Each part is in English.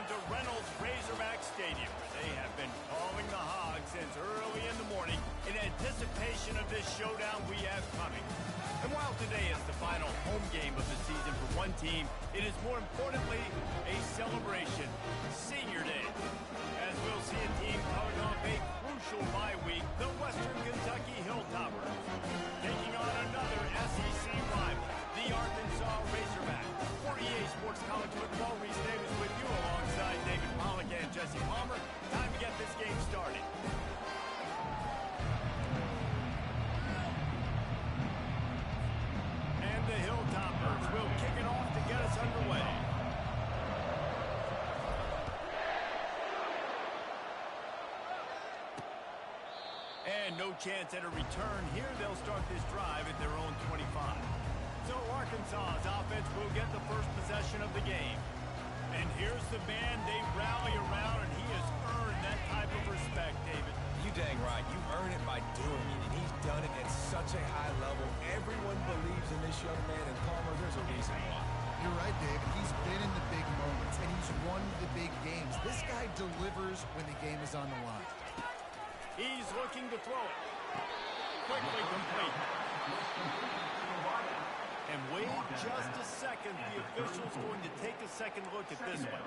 to Reynolds Razorback Stadium, where they have been calling the Hogs since early in the morning in anticipation of this showdown we have coming. And while today is the final home game of the season for one team, it is more importantly a celebration, Senior Day, as we'll see a team coming off a crucial bye week, the Western Kentucky Hilltoppers, taking on another SEC rival, the Arkansas Razorbacks. For EA Sports College Football, Reese Davis with you alongside David Pollack and Jesse Palmer. Time to get this game started. And the Hilltoppers will kick it off to get us underway. And no chance at a return here. They'll start this drive at their own 25. So Arkansas's offense will get the first possession of the game. And here's the man they rally around, and he has earned that type of respect, David. You dang right. You earn it by doing it, and he's done it at such a high level. Everyone believes in this young man, and Palmer, there's a reason why. You're right, David. He's been in the big moments, and he's won the big games. This guy delivers when the game is on the line. He's looking to throw it. Quickly complete. And wait just a second. The official's going to take a second look at this one.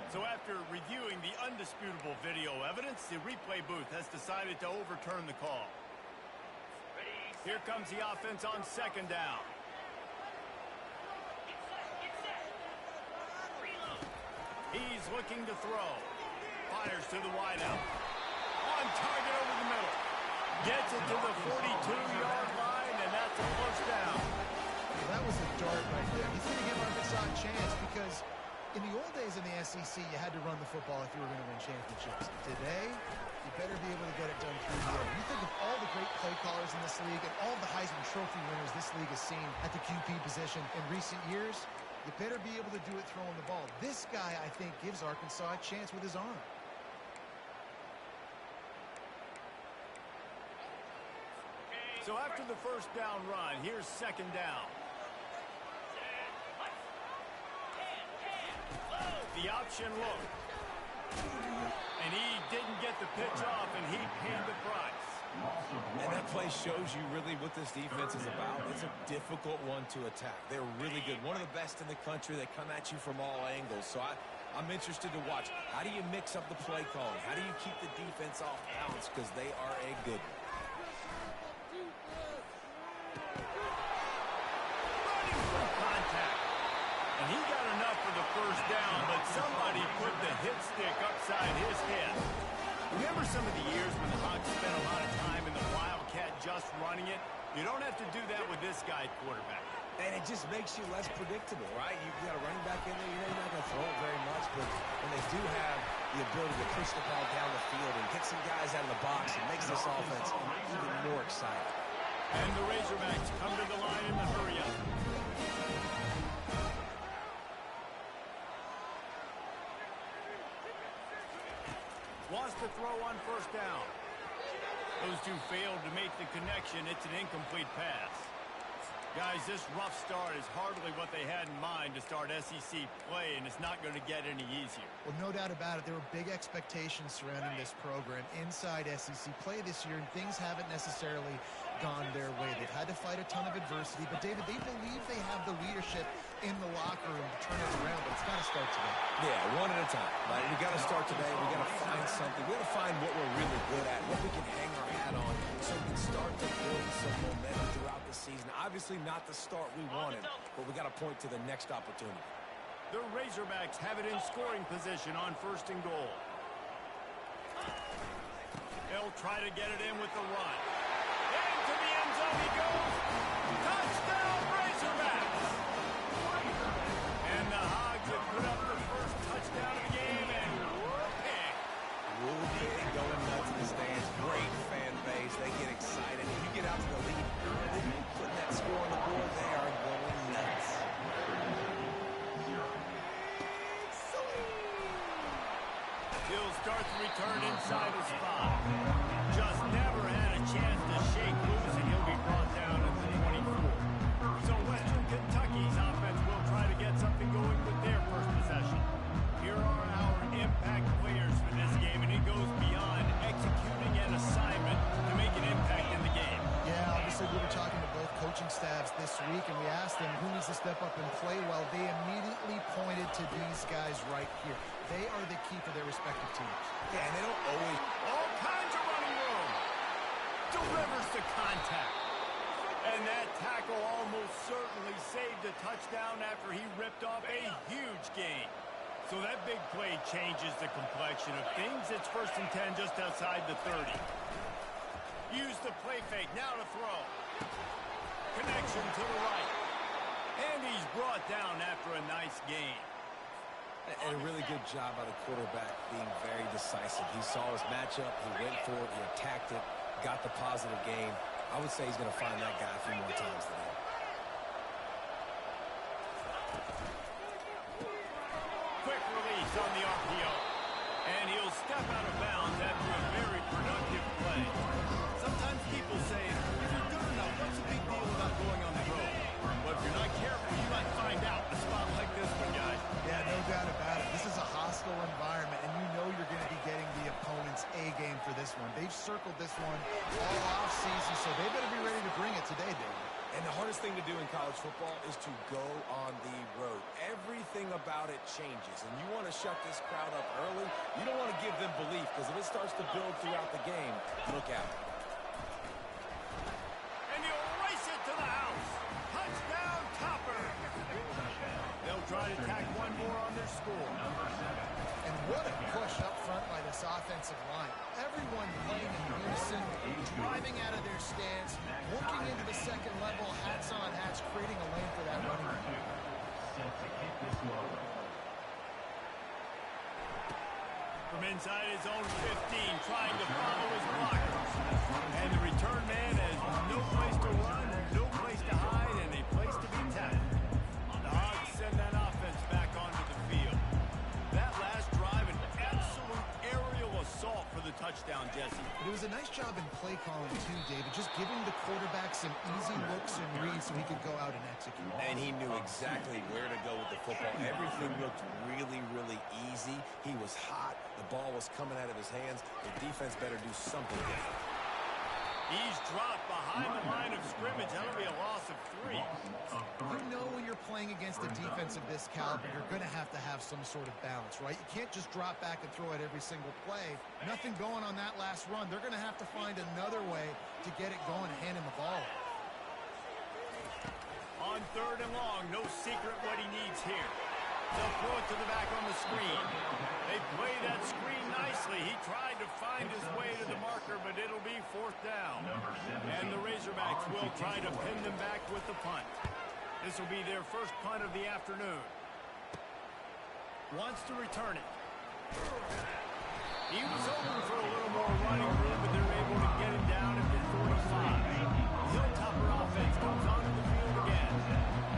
So after reviewing the undisputable video evidence, the replay booth has decided to overturn the call. Here comes the offense on second down. He's looking to throw. Fires to the wideout. On target over the middle. Gets it to the 42-yard line, and that's a first down. Well, that was a dart right there. He's going to give Arkansas a chance because in the old days in the SEC, you had to run the football if you were going to win championships. Today, you better be able to get it done through the air. You think of all the great play callers in this league and all the Heisman Trophy winners this league has seen at the QB position in recent years, you better be able to do it throwing the ball. This guy, I think, gives Arkansas a chance with his arm. So after the first down run, here's second down. The option look. And he didn't get the pitch off, and he paid the price. And that play shows you really what this defense is about. It's a difficult one to attack. They're really good. One of the best in the country. They come at you from all angles. So I'm interested to watch. How do you mix up the play calling? How do you keep the defense off balance? Because they are a good one. And he got enough for the first down, but somebody put the hit stick upside his head. Remember some of the years when the Hogs spent a lot of time in the Wildcat just running it? You don't have to do that with this guy at quarterback. And it just makes you less predictable, right? You've got a running back in there. You know you're not going to throw it very much, but when they do have the ability to push the ball down the field and get some guys out of the box, it makes this offense even more exciting. And the Razorbacks come to the line in the hurry-up. Wants to throw on first down. Those two failed to make the connection. It's an incomplete pass. Guys, this rough start is hardly what they had in mind to start SEC play, and it's not going to get any easier. Well, no doubt about it. There were big expectations surrounding this program inside SEC play this year, and things haven't necessarily gone their way. They've had to fight a ton of adversity, but, David, they believe they have the leadership in the locker room to turn it around, but it's got to start today. Yeah, one at a time. Right? We got to start today. We got to find something. We got to find what we're really good at, what we can hang our hat on, so we can start to build some momentum throughout the season. Obviously not the start we wanted, but we got to point to the next opportunity. The Razorbacks have it in scoring position on first and goal. They'll try to get it in with the run. Into the end zone he goes. Touchdown, Razorbacks! And the Hogs have put up the first touchdown of the game, and pick. Rule big, going nuts in the stands. Great fan base. They get excited. If you get out to the lead early, putting that score on the board, they are going nuts. He'll start the return inside his spot. Just never had a chance to shake loose, and he'll be brought down at the 24. So Western Kentucky's offense will try to get something going with their first possession. Here are our week and we asked them who needs to step up and play well, they immediately pointed to these guys right here. They are the key for their respective teams. Yeah, and they don't always... All kinds of running room. Delivers the contact. And that tackle almost certainly saved a touchdown after he ripped off a huge gain. So that big play changes the complexion of things. It's 1st and 10 just outside the 30. Use the play fake. Now to throw. Connection to the right. And he's brought down after a nice gain. And a really good job by the quarterback being very decisive. He saw his matchup. He went for it. He attacked it. Got the positive gain. I would say he's going to find that guy a few more times today. Quick release on the RPO. And he'll step out of bounds after a very productive play. Sometimes people say, if you're good enough, what's the big deal about going on the road? But if you're not careful, you might find out in a spot like this one, guys. Yeah, no doubt about it. This is a hostile environment, and you know you're going to be getting the opponent's A game for this one. They've circled this one all offseason, so they better be ready to bring it today, David. And the hardest thing to do in college football is to go on the road. Everything about it changes, and you want to shut this crowd up early. You don't want to give them belief, because if it starts to build throughout the game, look out. And he'll race it to the house. Touchdown, Topper. They'll try to tack one more on their score. And what a push up front by this offensive line. Everyone playing in unison, driving out of their stance, working into the second level, hats on hats, creating a lane for that running back. From inside his own 15, trying to follow his blockers. And the return man has no place to run, no place to hide, and a place to be tackled. The Hogs send that offense back onto the field. That last drive, an absolute aerial assault for the touchdown, Jesse. But it was a nice job in play calling too, David, just giving the quarterback some easy looks and reads so he could go out and execute. And he knew exactly where to go with the football. Everything looked really, really easy. He was hot. The ball was coming out of his hands. The defense better do something different. He's dropped behind the line of scrimmage. That'll be a loss of 3. You know when you're playing against a defense of this caliber, you're going to have some sort of balance, right? You can't just drop back and throw it every single play. Nothing going on that last run. They're going to have to find another way to get it going and hand him the ball. On 3rd and long, no secret what he needs here. They'll throw it to the back on the screen. They play that screen nicely. He tried to find his way to the marker, but it'll be 4th down. And the Razorbacks will try to pin them back with the punt. This will be their first punt of the afternoon. Wants to return it. He was hoping for a little more running room, but they're able to get him down at the 45. Hilltopper offense comes onto the field again.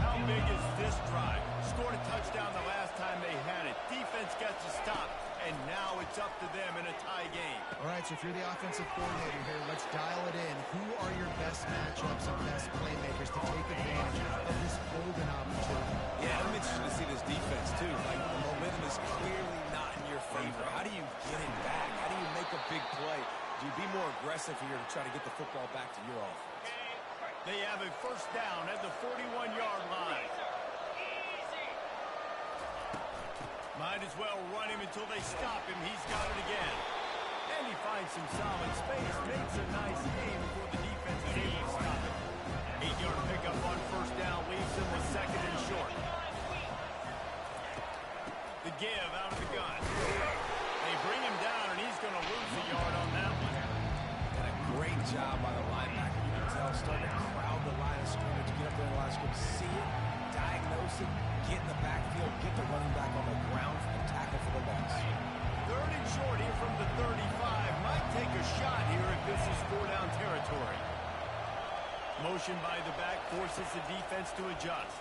How big is this drive? Scored a touchdown the last time they had it. Defense gets a stop, and now it's up to them in a tie game. All right, so if you're the offensive coordinator here, let's dial it in. Who are your best matchups and best playmakers to take advantage of this golden opportunity? Yeah, I'm interested to see this defense, too. Like, the momentum is clearly not in your favor. How do you get it back? How do you make a big play? Do you be more aggressive here to try to get the football back to your offense? They have a 1st down at the 41-yard line. Might as well run him until they stop him. He's got it again. And he finds some solid space. Makes a nice game before the defense is able to stop it. 8-yard pickup on 1st down leaves him with 2nd and short. The give out of the gun. They bring him down, and he's going to lose a yard on that one. And a great job by the linebacker. You can tell, starting to crowd the line of scrimmage, get up there in the line of scrimmage, see it, diagnose it, get in the backfield, get the running back on the ground for the tackle for the loss. 3rd and short here from the 35. Might take a shot here if this is 4-down territory. Motion by the back forces the defense to adjust.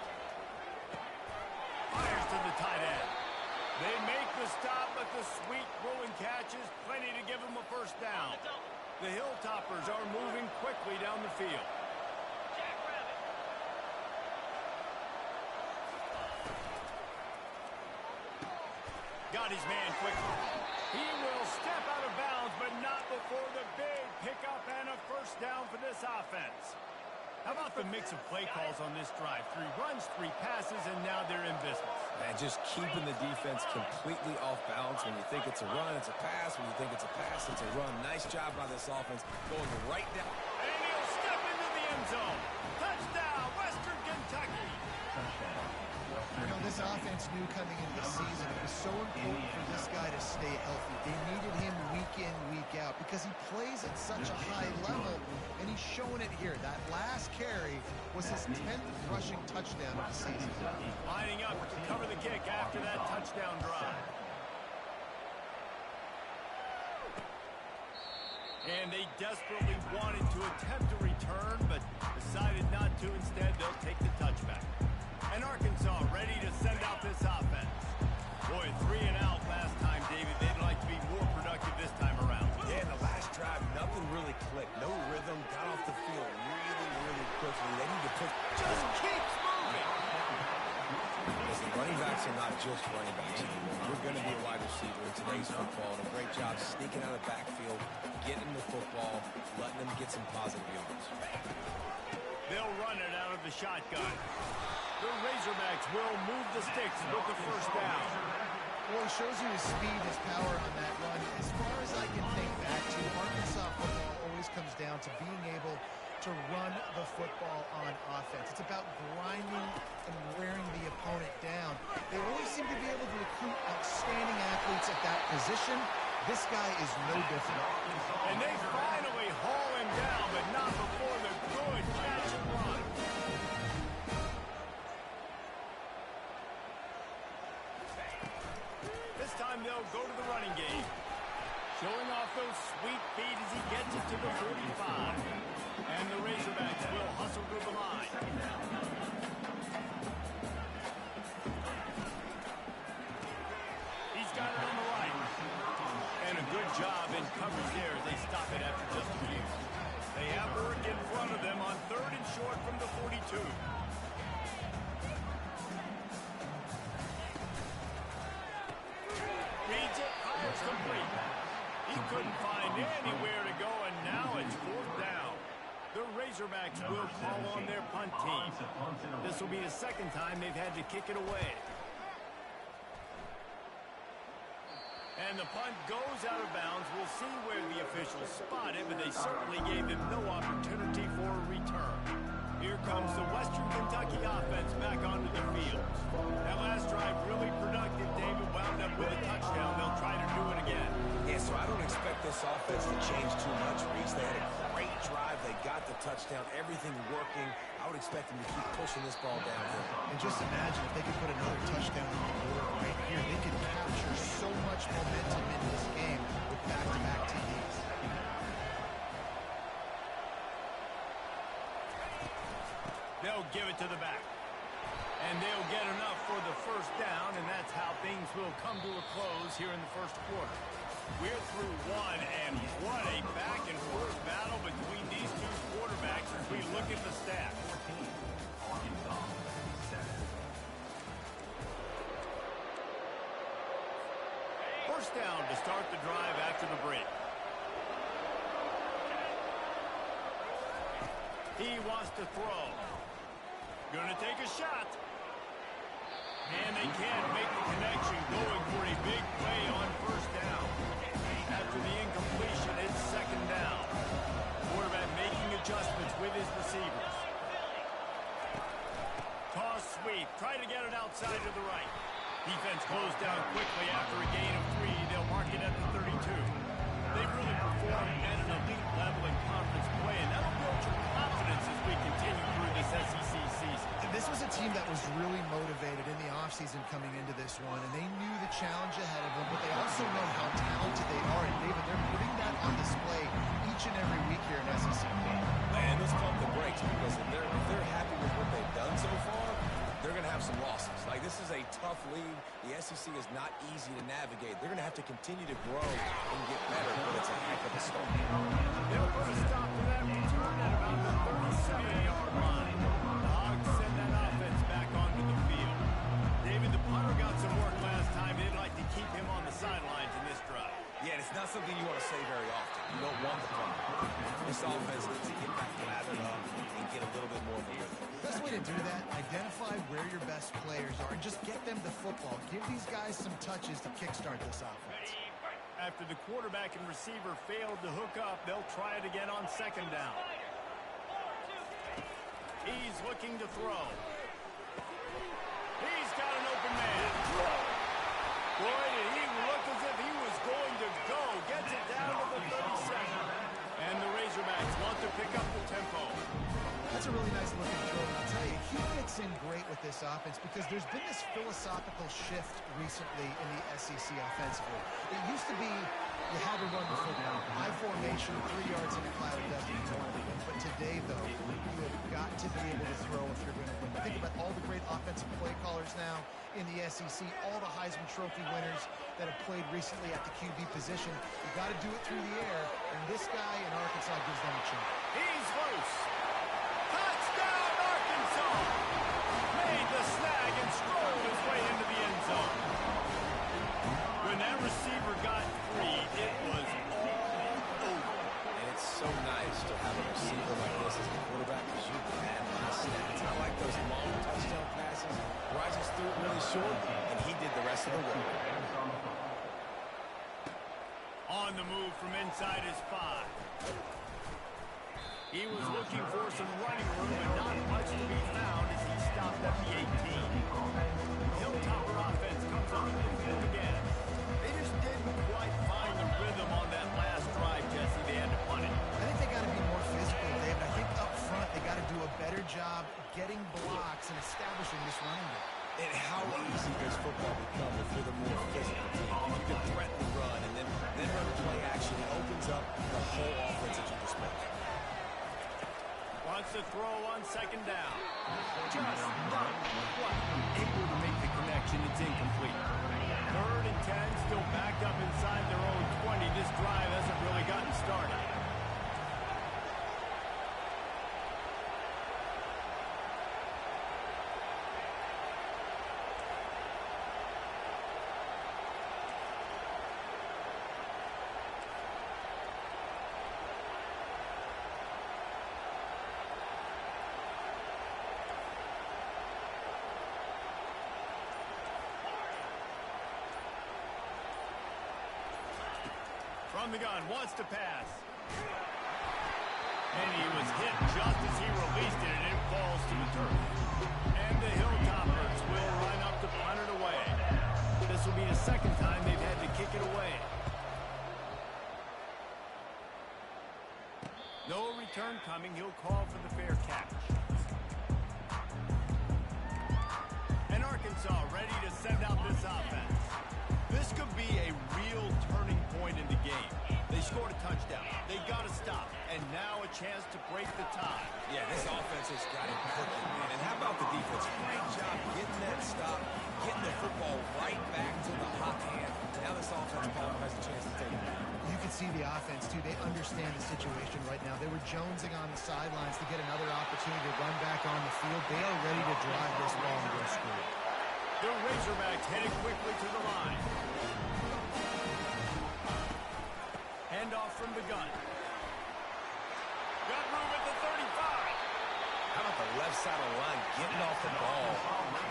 Fires to the tight end. They make the stop, but the sweet throwing catch is plenty to give them a 1st down. The Hilltoppers are moving quickly down the field. Got his man quickly. He will step out of bounds, but not before the big pickup and a 1st down for this offense. How about the mix of play calls on this drive? 3 runs, 3 passes, and now they're in business. And just keeping the defense completely off balance. When you think it's a run, it's a pass. When you think it's a pass, it's a run. Nice job by this offense going right down. And he'll step into the end zone. Touchdown, Western Kentucky. You know, this offense knew coming into the season it was so important for this guy to stay healthy. They needed him week in, week out because he plays at such a high level, and he's showing it here. That last carry was his 10th rushing touchdown of the season. Lining up to cover the kick after that touchdown drive. And they desperately wanted to attempt a return, but decided not to. Instead, they'll take the touchback. And Arkansas ready to send out this offense. Boy, 3 and out last time, David. They'd like to be more productive this time around. Yeah, in the last drive, nothing really clicked. No rhythm. Got off the field really quickly. They need to put... Just keeps moving. Listen, running backs are not just running backs anymore. You're going to be a wide receiver in today's football. And a great job sneaking out of the backfield, getting the football, letting them get some positive yards. They'll run it out of the shotgun. The Razorbacks will move the sticks with the first down. Well, it shows you his speed, his power on that run. As far as I can think back to, Arkansas football always comes down to being able to run the football on offense. It's about grinding and wearing the opponent down. They always seem to be able to recruit outstanding athletes at that position. This guy is no different. And they finally haul him down, but not before the good catch and run. This time they'll go to the running game. Showing off those sweet feet as he gets it to the 45. And the Razorbacks will hustle through the line. He's got it on the right. And a good job in coverage there. They stop it after just a few. They have work in front of them on 3rd and short from the 42. Reads it, fires complete. He couldn't find anywhere to go, and now it's 4th down. The Razorbacks will call on their punt team. This will be the 2nd time they've had to kick it away. And the punt goes out of bounds. We'll see where the officials spot it, but they certainly gave him no opportunity for a return. Here comes the Western Kentucky offense back onto the field. That last drive really productive. David wound up with a touchdown. They'll try to do it again. Yeah, so I don't expect this offense to change too much, Reese. They had a great drive. They got the touchdown. Everything working. I would expect them to keep pushing this ball downhill. And just imagine if they could put another touchdown on the board right here. They could capture so much momentum in this game with back-to-back TDs. They'll give it to the back. And they'll get enough for the first down, and that's how things will come to a close here in the first quarter. We're through one, and what a back-and-forth battle between these two quarterbacks as we look at the stats. First down to start the drive after the break. He wants to throw. Gonna take a shot. And they can't make the connection, going for a big play on first down. After the incompletion, it's 2nd down. Quarterback making adjustments with his receivers. Toss sweep. Try to get it outside to the right. Defense closed down quickly after a gain of 3. They'll mark it at the 32. They've really performed at an elite level in conference play, and that'll build your confidence as we continue through this SEC season. This was a team that was really motivated in the offseason coming into this one, and they knew the challenge ahead of them, but they also know how talented they are. And, David, they're putting that on display each and every week here in SEC. Man, let's pump the brakes because if they're happy with what they've done so far, they're going to have some losses. Like, this is a tough league. The SEC is not easy to navigate. They're going to have to continue to grow and get better, but it's a heck of a start. They'll put a stop to that return at about the 37-yard line. The Hogs send that offense back onto the field. David, the punter got some work last time. They'd like to keep him on the sidelines in this drive. Yeah, it's not something you want to say very often. You don't want the punter. This offense needs to get back lathered up and get a little bit more momentum. Best way to do that, identify where your best players are and just get them the football. Give these guys some touches to kickstart this offense. After the quarterback and receiver failed to hook up, they'll try it again on second down. He's looking to throw. He's got an open man. Boy, did he look as if he was going to go. Gets it down to the 32nd. And the Razorbacks want to pick up the tempo. That's a really nice looking throw, and I'll tell you, he fits in great with this offense because there's been this philosophical shift recently in the SEC offensively. It used to be you had to run the football. High formation, 3 yards in a cloud of dust if you wanted to win. But today, though, you have got to be able to throw if you're going to win. Think about all the great offensive play callers now in the SEC, all the Heisman Trophy winners that have played recently at the QB position. You got to do it through the air, and this guy in Arkansas gives them a chance. He's loose. Touchdown, Arkansas! Made the snag and strolled his way into the end zone. When that receiver got free, it was all over. And it's so nice to have a receiver like this as a quarterback because you can add my stats. I like those long touchdown passes where I just threw it really short and he did the rest of the work. On the move from inside his 5. He was looking for some running room, and not much to be found as he stopped at the 18. Hilltopper offense comes on the field again. They just didn't quite find the rhythm on that last drive, Jesse. They had to punt it. I think they got to be more physical, David. I think up front they got to do a better job getting blocks and establishing this running game. And how easy does football become if you're the more physical team? If you can threaten the run and then run play action, it opens up the whole offense that you just mentioned. Wants to throw on second down. Just not quite able to make the connection. It's incomplete. 3rd and 10, still backed up inside their own 20. This drive hasn't really gotten started. From the gun, wants to pass. And he was hit just as he released it, and it falls to the turf. And the Hilltoppers will line up to punt it away. This will be the second time they've had to kick it away. No return coming. He'll call for the fair catch. And Arkansas ready to send out this offense. This could be a real turning point in the game. They scored a touchdown. They got to stop. And now a chance to break the tie. Yeah, this offense has got it cooking, man. And how about the defense? Great job getting that stop, getting the football right back to the hot hand. Now this offense probably has a chance to take it. You can see the offense, too. They understand the situation right now. They were jonesing on the sidelines to get another opportunity to run back on the field. They are ready to drive this ball and go score. The Razorbacks headed quickly to the line. Handoff from the gun. Got room at the 35. How about the left side of the line getting off the ball,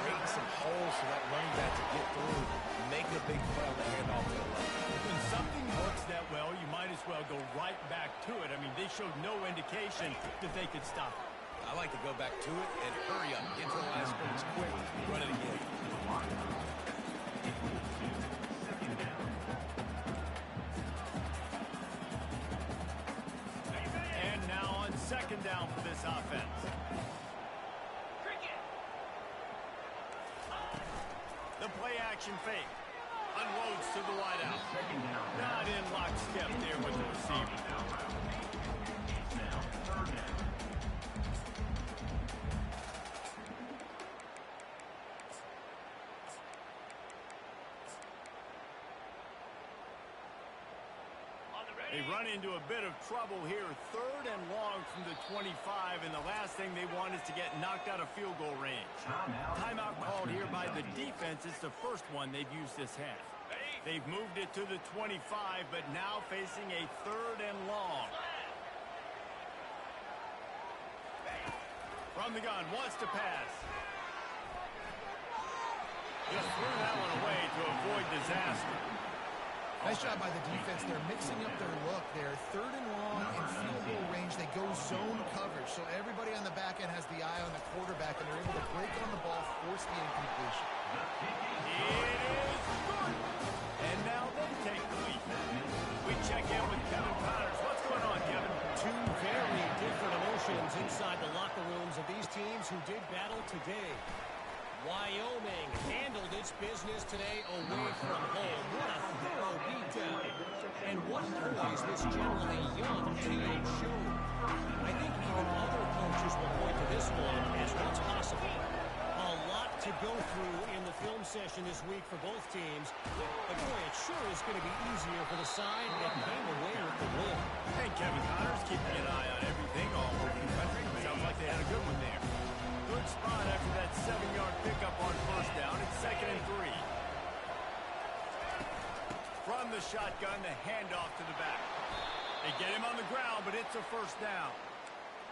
creating some holes for that running back to get through, making a big play on the handoff to the left. When something works that well, you might as well go right back to it. I mean, they showed no indication that they could stop it. I like to go back to it and hurry up, get to the line of scrimmage quick, run it again. And now on second down for this offense. The play action fake. Unloads to the wideout. Not in lockstep there with the receiver. They run into a bit of trouble here. 3rd and long from the 25, and the last thing they want is to get knocked out of field goal range. Timeout called here by the defense. It's the first one they've used this half. They've moved it to the 25, but now facing a 3rd and long. From the gun, wants to pass. Just threw that one away to avoid disaster. Nice job by the defense. They're mixing up their look. They're third and long in field goal range. They go zone coverage. So everybody on the back end has the eye on the quarterback, and they're able to break on the ball, force the incompletion. It is good. And now they take the lead. We check in with Kevin Connors. What's going on, Kevin? Two very different emotions inside the locker rooms of these teams who did battle today. Wyoming handled its business today away from home. What a thorough beatdown. And what poise this generally young team showed. I think even other coaches will point to this one as what's possible. A lot to go through in the film session this week for both teams. But boy, it sure is going to be easier for the side that came away with the win. Hey, Kevin Connors keeping an eye on everything all over the country. Sounds like they had a good one there. Good spot after that 7-yard pickup on first down. It's 2nd and 3. From the shotgun, the handoff to the back. They get him on the ground, but it's a first down.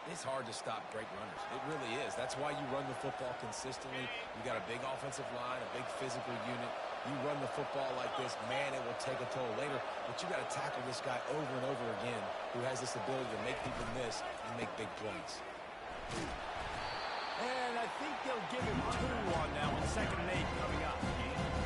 It's hard to stop great runners. It really is. That's why you run the football consistently. You got a big offensive line, a big physical unit. You run the football like this, man, it will take a toll later. But you got to tackle this guy over and over again who has this ability to make people miss and make big plays. And I think they'll give him 2 on that one. 2nd and 8 coming up.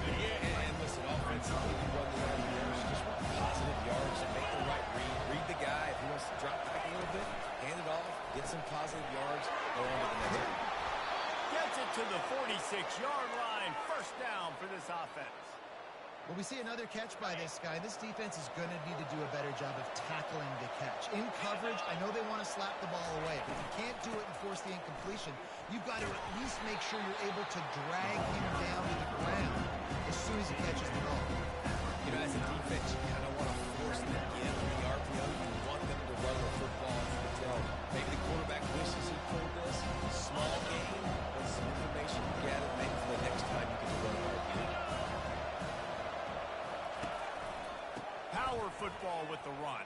Yeah, and listen, offensively, you run the line here. Just want positive yards, make the right read. Read the guy. If he wants to drop back a little bit, hand it off, get some positive yards, go on to the next one. Gets it to the 46-yard line. First down for this offense. Well, we see another catch by this guy. This defense is going to need to do a better job of tackling the catch. In coverage, I know they want to slap the ball away. But if you can't do it and force the incompletion, you've got to at least make sure you're able to drag him down to the ground as soon as he catches the ball. You know, as a defense, you kind of want to force them in on the RPO. You want them to run the football. You can tell maybe the quarterback wishes he pulled this. Small game, but some information you gather. Maybe for the next time you can run the RPO. Power football with the run.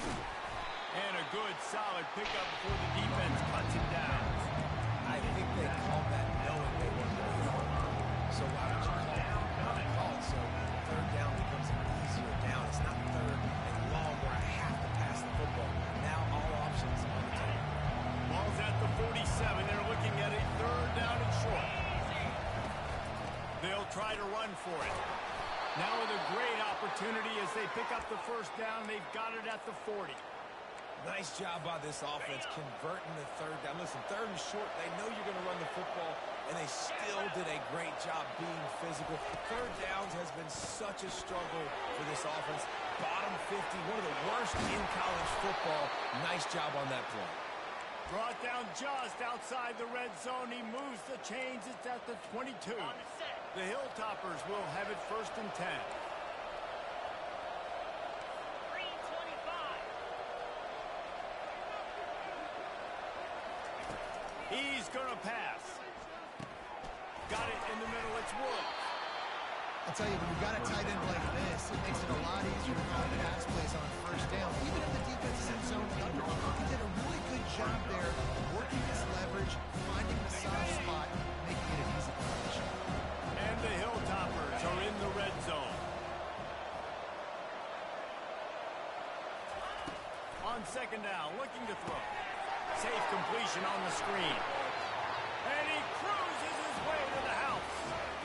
And a good, solid pickup before the defense cuts him down. I think they call that knowing they weren't going to run. So why would you call it? Call it so third down becomes an easier down. It's not third and long where I have to pass the football. Now all options on the table. Ball's at the 47. They're looking at a 3rd down and short. They'll try to run for it. Now with a great opportunity as they pick up the first down. They've got it at the 40. Nice job by this offense converting the 3rd down. Listen, 3rd and short, they know you're going to run the football, and they still did a great job being physical. 3rd downs has been such a struggle for this offense. Bottom 50, one of the worst in college football. Nice job on that play. Brought down just outside the red zone. He moves the chains. It's at the 22. The Hilltoppers will have it 1st and 10. He's going to pass. Got it in the middle. It's Woods. I'll tell you, when you've got a tight end like this, it makes it a lot easier to run pass plays on 1st down. Even if the defense is in zone coverage, he did a really good job there working his leverage, finding the soft spot, making it an easy completion. And the Hilltoppers are in the red zone. On 2nd down, looking to throw. Safe completion on the screen. And he cruises his way to the house.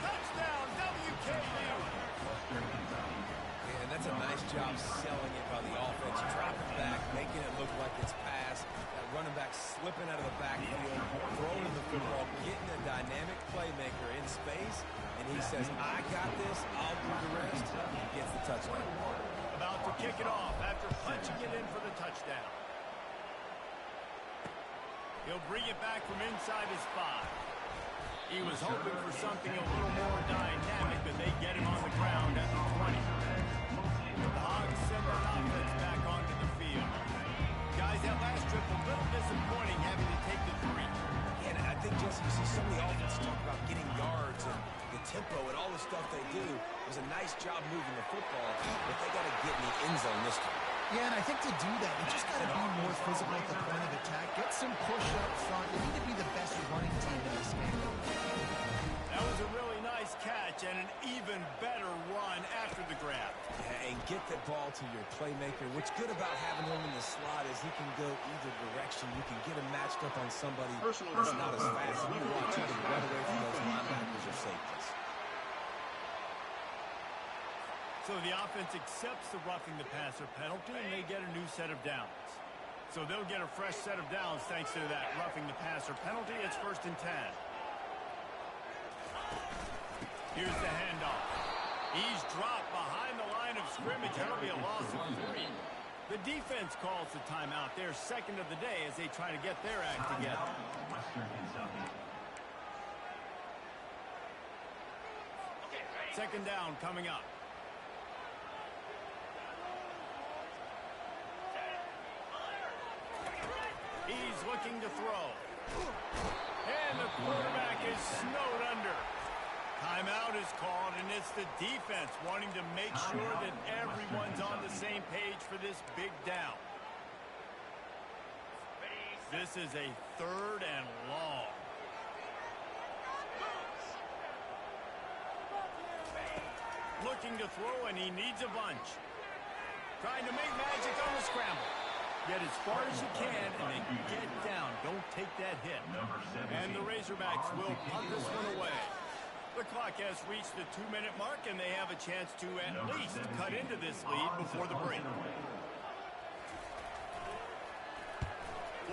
Touchdown, WKU. And that's a nice job selling it by the offense. Dropping back, making it look like it's pass. That running back slipping out of the backfield, throwing the football, getting a dynamic playmaker in space. And he says, I got this, I'll do the rest. He gets the touchdown. About to kick it off after punching it in for the touchdown. He'll bring it back from inside his 5. He was hoping for something a little more dynamic, but they get him on the ground at the 20. The Hogs send their offense back onto the field. Guys, that last trip a little disappointing having to take the 3. And I think, Jesse, you see some of the offense talk about getting yards and the tempo and all the stuff they do. It was a nice job moving the football, but they got to get in the end zone this time. Yeah, and I think to do that, you just got to be more physical at the point of attack. Get some push up front. You need to be the best running team in this game. That was a really nice catch and an even better run after the grab. Yeah, and get that ball to your playmaker. What's good about having him in the slot is he can go either direction. You can get him matched up on somebody that's not as fast, and you watch him run away from those linebackers or safeties. So the offense accepts the roughing the passer penalty, and they get a new set of downs. So they'll get a fresh set of downs thanks to that roughing the passer penalty. It's 1st and 10. Here's the handoff. He's dropped behind the line of scrimmage. That'll be a loss of 3. The defense calls the timeout. Their second of the day as they try to get their act together. Second down coming up. He's looking to throw. And the quarterback is snowed under. Timeout is called, and it's the defense wanting to make sure that everyone's on the same page for this big down. This is a 3rd and long. Looking to throw, and he needs a bunch. Trying to make magic on the scramble. Get as far as you can, and then get down. Don't take that hit. And the Razorbacks will punt this one away. The clock has reached the 2-minute mark, and they have a chance to at least cut into this lead before the break.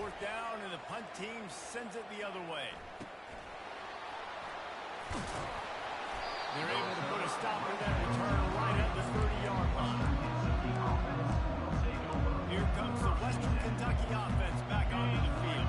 4th down, and the punt team sends it the other way. They're able to put a stop to that return right at the 30-yard line. Here comes the Western Kentucky offense back onto the field.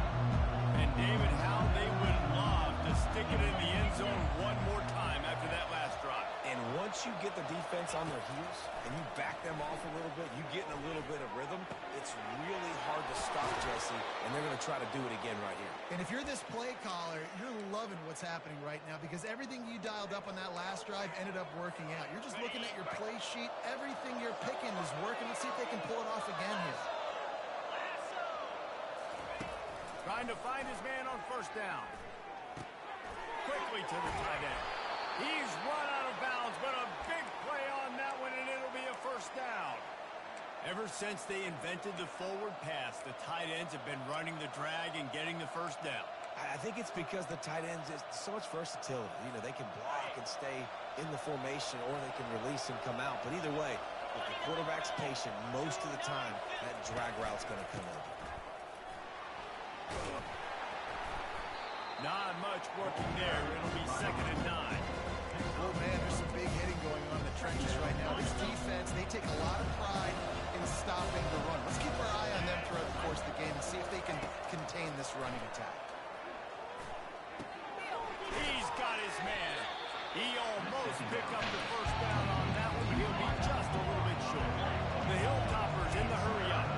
And David, how they would love to stick it in the end zone one more time after that last drive. And once you get the defense on their heels and you back them off a little bit, you get in a little bit of rhythm, it's really hard to stop, Jesse, and they're going to try to do it again right here. And if you're this play caller, you're loving what's happening right now because everything you dialed up on that last drive ended up working out. You're just looking at your play sheet. Everything you're picking is working. Let's see if they can pull it off again here. Trying to find his man on 1st down. Quickly to the tight end. He's run out of bounds, but a big play on that one, and it'll be a 1st down. Ever since they invented the forward pass, the tight ends have been running the drag and getting the 1st down. I think it's because the tight ends is so much versatility. You know, they can block and stay in the formation, or they can release and come out. But either way, if the quarterback's patient, most of the time, that drag route's going to come over. Not much working there. It'll be 2nd and 9. Oh, man, there's some big hitting going on in the trenches right now. This defense, they take a lot of pride in stopping the run. Let's keep our eye on them throughout the course of the game and see if they can contain this running attack. He's got his man. He almost picked up the 1st down on that one, but he'll be just a little bit short. The Hilltoppers in the hurry up.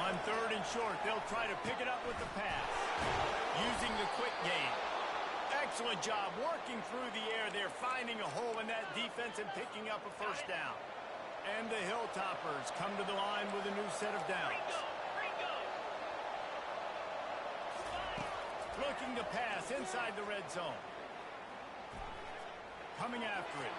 On 3rd and short, they'll try to pick it up with the pass. Using the quick game. Excellent job working through the air there, finding a hole in that defense and picking up a 1st down. And the Hilltoppers come to the line with a new set of downs. Looking to pass inside the red zone. Coming after it.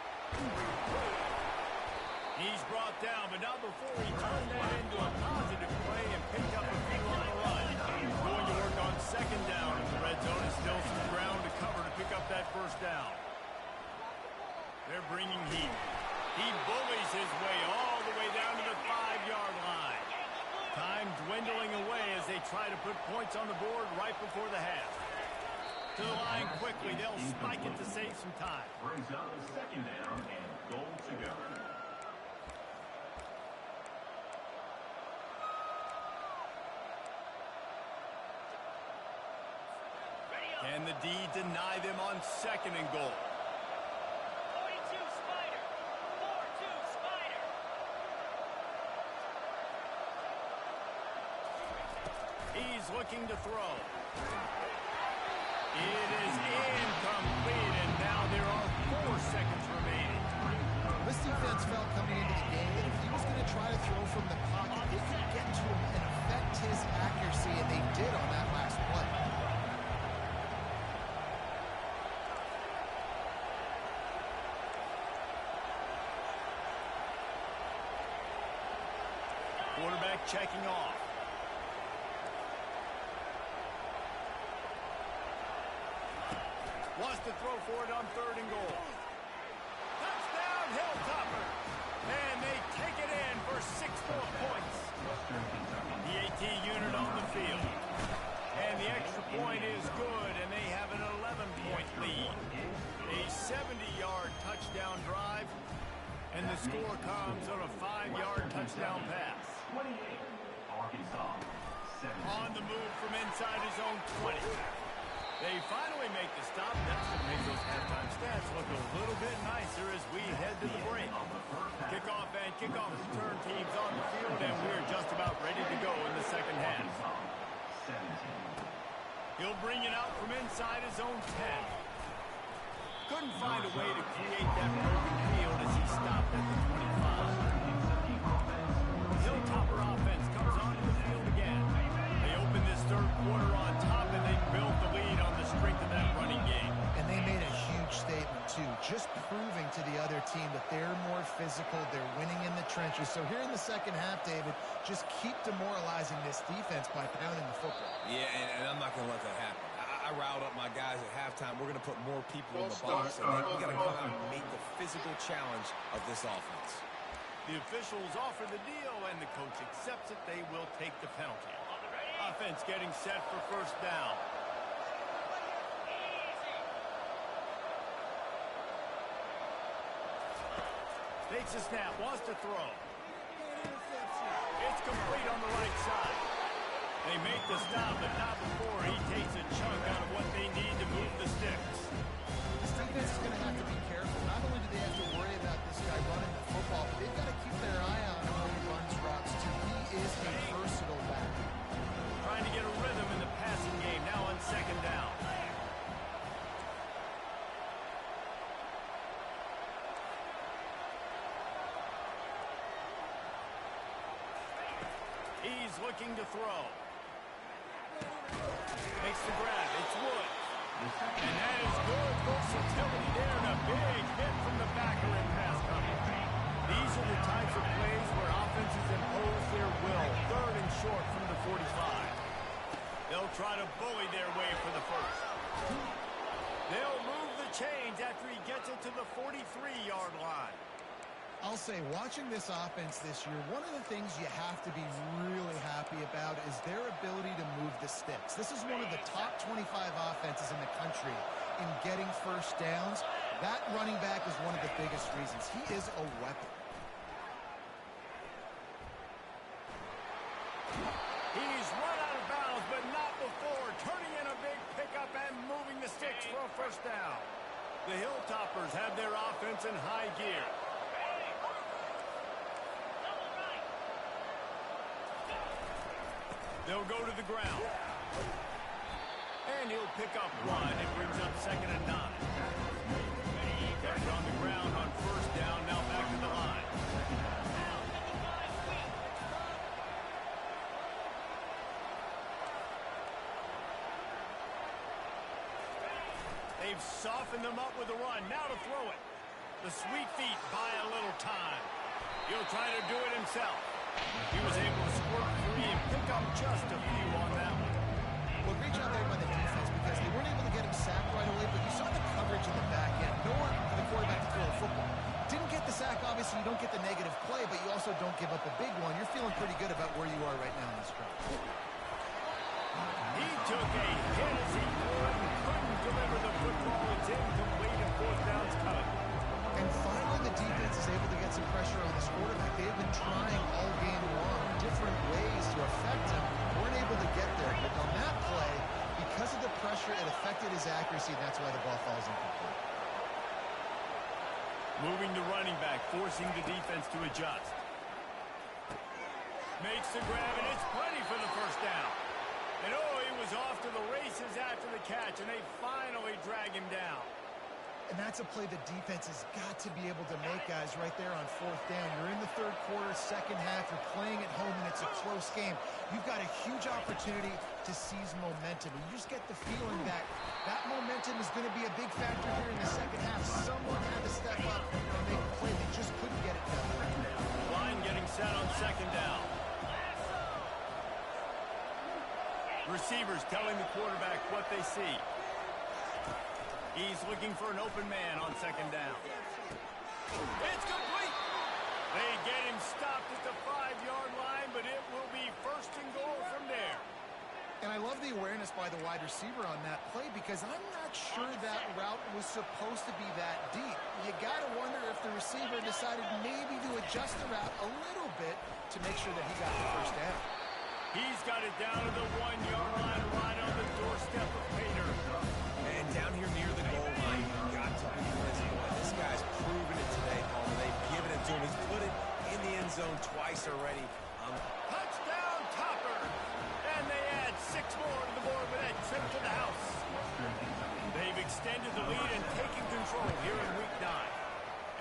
He's brought down, but not before he turned that into a positive play and picked up a few on the run. Going to work on 2nd down in the red zone, and still some ground to cover to pick up that 1st down. They're bringing heat. He bullies his way all the way down to the 5-yard line. Time dwindling away as they try to put points on the board right before the half. To the line quickly. They'll spike it to save some time. Brings up the 2nd down and goal to go. And the D deny them on 2nd and goal. 42 Spider. 4-2 Spider. He's looking to throw. It is incomplete, and now there are 4 seconds remaining. This defense felt coming into the quarterback checking off. Wants to throw for it on 3rd and goal. Touchdown, Hilltopper. And they take it in for 6 more points. The AT unit on the field. And the extra point is good, and they have an 11-point lead. A 70-yard touchdown drive, and the score comes on a 5-yard touchdown pass. 28, Arkansas. 17. On the move from inside his own 20. They finally make the stop. That's going to make those halftime stats look a little bit nicer as we head to the break. Kickoff and kickoff return teams on the field, and we're just about ready to go in the second half. He'll bring it out from inside his own 10. Couldn't find a way to create that broken field as he stopped at the 25. Hilltopper offense comes onto the field again. They open this 3rd quarter on top, and they build the lead on the strength of that running game. And they made a huge statement, too, just proving to the other team that they're more physical, they're winning in the trenches. So here in the second half, David, just keep demoralizing this defense by pounding the football. Yeah, and I'm not going to let that happen. I riled up my guys at halftime. We're going to put more people in the box, and we got to come out and meet the physical challenge of this offense. The officials offer the deal, and the coach accepts it. They will take the penalty. Offense getting set for 1st down. Takes a snap, wants to throw. It's complete on the right side. They make the stop, but not before he takes a chunk out of what they need to move the sticks. This defense is going to have to be careful. Not only do they have to worry about this guy running the football, but they've got to keep their eye on him when he runs routes, too. He is a versatile back. Trying to get a rhythm in the passing game, now on 2nd down. He's looking to throw. Makes the grab. It's Woods. And that is good versatility there, and a big hit from the backer in pass coverage. These are the types of plays where offenses impose their will. 3rd and short from the 45. They'll try to bully their way for the 1st. They'll move the chains after he gets it to the 43-yard line. I'll say, watching this offense this year, one of the things you have to be really happy about is their ability to move the sticks. This is one of the top 25 offenses in the country in getting 1st downs. That running back is one of the biggest reasons. He is a weapon. He's run out of bounds, but not before turning in a big pickup and moving the sticks for a 1st down. The Hilltoppers have their offense in high gear. They'll go to the ground. And he'll pick up 1. It brings up 2nd and 9. Kept on the ground on 1st down, now back to the line. They've softened them up with a run. Now to throw it. The sweet feet buy a little time. He'll try to do it himself. He was able to squirt free and pick up just a few on that one. Well, great job there by the defense because they weren't able to get him sacked right away, but you saw the coverage in the back end. Nowhere for the quarterback to throw the football. Didn't get the sack, obviously you don't get the negative play, but you also don't give up a big one. You're feeling pretty good about where you are right now in this drive. He took a hit as he couldn't deliver the football. It's incomplete and 4th down's coming. And finally, the defense is able to get some pressure on this quarterback. They've been trying all game long different ways to affect him. Weren't able to get there. But on that play, because of the pressure, it affected his accuracy. That's why the ball falls incomplete. Moving the running back, forcing the defense to adjust. Makes the grab, and it's plenty for the 1st down. And oh, he was off to the races after the catch, and they finally drag him down. And that's a play the defense has got to be able to make, guys, right there on 4th down. You're in the 3rd quarter, 2nd half. You're playing at home, and it's a close game. You've got a huge opportunity to seize momentum. And you just get the feeling that that momentum is going to be a big factor here in the 2nd half. Someone had to step up and make a play. They just couldn't get it done. Line getting set on 2nd down. Receivers telling the quarterback what they see. He's looking for an open man on second down. It's complete. They get him stopped at the 5-yard line, but it will be first and goal from there. And I love the awareness by the wide receiver on that play because I'm not sure that route was supposed to be that deep. You got to wonder if the receiver decided maybe to adjust the route a little bit to make sure that he got the first down. He's got it down to the 1-yard line right on the doorstep of Pater. And down here near the goal line, you've got to be realistic. This guy's proven it today, Palmer. They've given it to him. He's put it in the end zone twice already. Touchdown, Topper! And they add 6 more to the board with that trip to the house. They've extended the lead and taken control here in Week 9.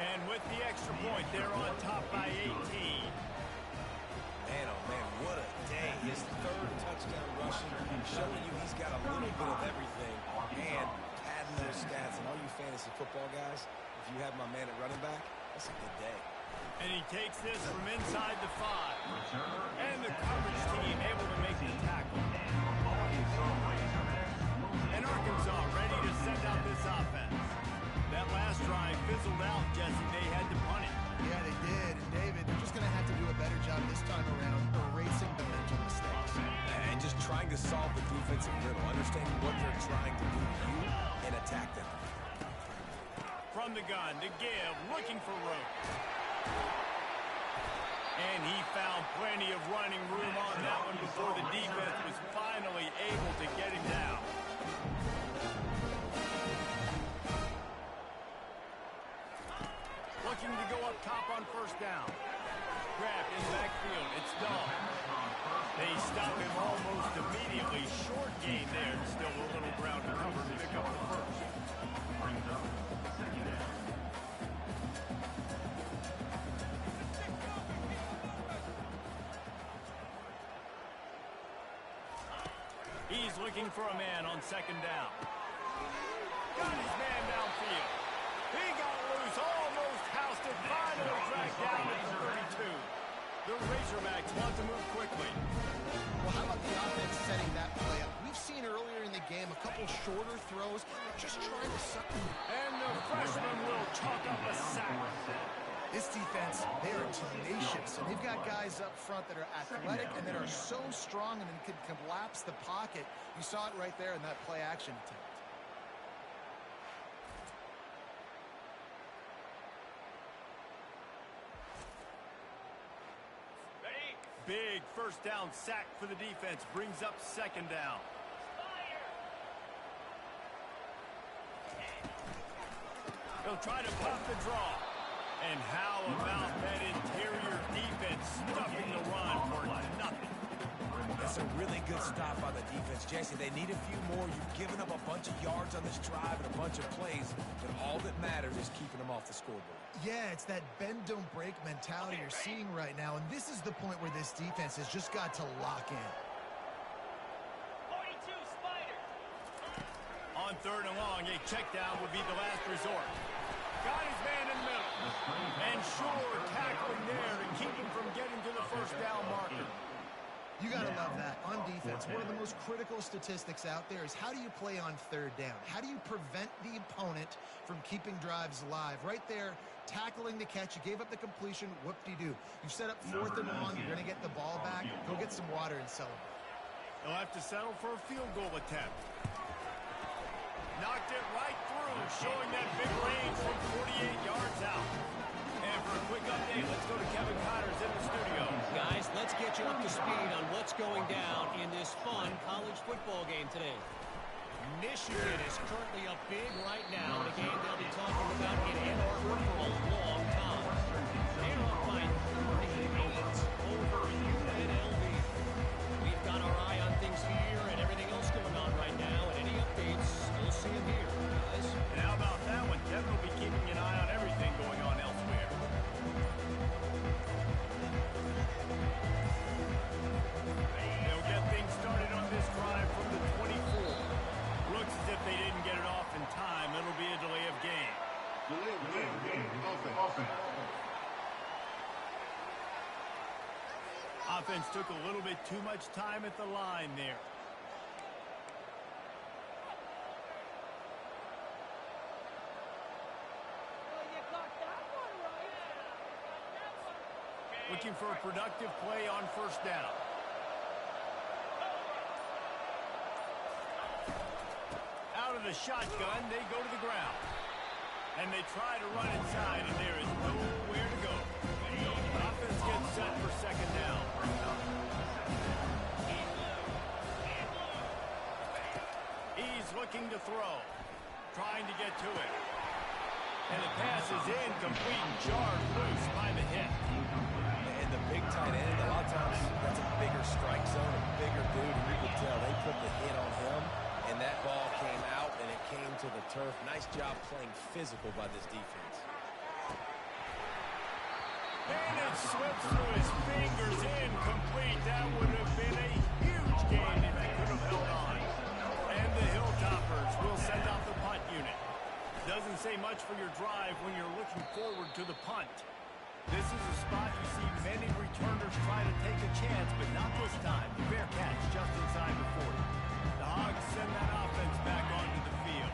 And with the extra point, they're on top by 18. Man, oh man, what a day. His 3rd touchdown rushing, showing you he's got a little bit of everything and padding those stats. And all you fantasy football guys, if you have my man at running back, that's a good day. And he takes this from inside the 5. And the coverage team able to make the tackle. And Arkansas ready to send out this offense. That last drive fizzled out, Jesse. They had to punt it. Yeah, they did. And David, they're just going to have to do a better job this time around erasing the mental mistakes. And just trying to solve the defensive riddle, understanding what they're trying to do to you and attack them. From the gun to give, looking for room. And he found plenty of running room on that one before the defense was finally able to get him down. Looking to go up top on first down. Grabbed in backfield. It's Dahl. They stop him almost immediately. Short gain there. Still a little ground to cover to pick up the first. He's looking for a man on second down. Got his man downfield. He got loose, almost housed it, finally dragged down at the 32. The Razorbacks want to move quickly. Well, how about the offense setting that play up? We've seen earlier in the game a couple shorter throws, just trying to suck them. And the freshman will chalk up a sack. This defense, they are tenacious, and they've got guys up front that are athletic and that are so strong and can collapse the pocket. You saw it right there in that play action attempt. Big first down sack for the defense, brings up second down. He'll try to pop the draw. And how about that interior defense stuffing the run for nothing? That's a really good stop by the defense, Jesse. They need a few more. You've given up a bunch of yards on this drive and a bunch of plays, but all that matters is keeping them off the scoreboard. Yeah, it's that bend, don't break mentality you're seeing right now, and this is the point where this defense has just got to lock in. 42 Spider. On third and long, a check down would be the last resort. Got his man in the middle. And sure tackling there to keep him from getting to the first down marker. You got to love that. On defense, one of the most critical statistics out there is how do you play on third down? How do you prevent the opponent from keeping drives alive? Right there, tackling the catch. You gave up the completion. Whoop-de-doo. You set up 4th and long. You're going to get the ball back. Go get some water and celebrate. He'll have to settle for a field goal attempt. Knocked it right through, showing that big range from 48 yards out. And for a quick update, let's go to Kevin Connors in the studio. Guys, let's get you up to speed on what's going down in this fun college football game today. Michigan is currently up big right now in a game they'll be talking about in Ann Arbor for a long time. They're up by 38 over UNLV. We've got our eye on things here and everything else going on right now, and any updates, we'll see them here, guys. And how about that one? Kevin will be keeping an eye on everything going on elsewhere. They'll get things started on this drive from the 24. Looks as if they didn't get it off in time. It'll be a delay of game. Offense took a little bit too much time at the line there. looking for a productive play on first down. Out of the shotgun, they go to the ground. And they try to run inside, and there is nowhere to go. Offense gets set for second down. He's looking to throw, trying to get to it. And the pass is incomplete and jarred loose by the hit. And the big tight end, a lot of times that's a bigger strike zone, a bigger dude, and you could tell they put the hit on him, and that ball came out, and it came to the turf. Nice job playing physical by this defense. And it slips through his fingers, incomplete. That would have been a huge game if he could have held on. And the Hilltoppers will send out the punt unit. Doesn't say much for your drive when you're looking forward to the punt. This is a spot you see many returners try to take a chance, but not this time. The Bearcats just inside the 40. The Hogs send that offense back onto the field.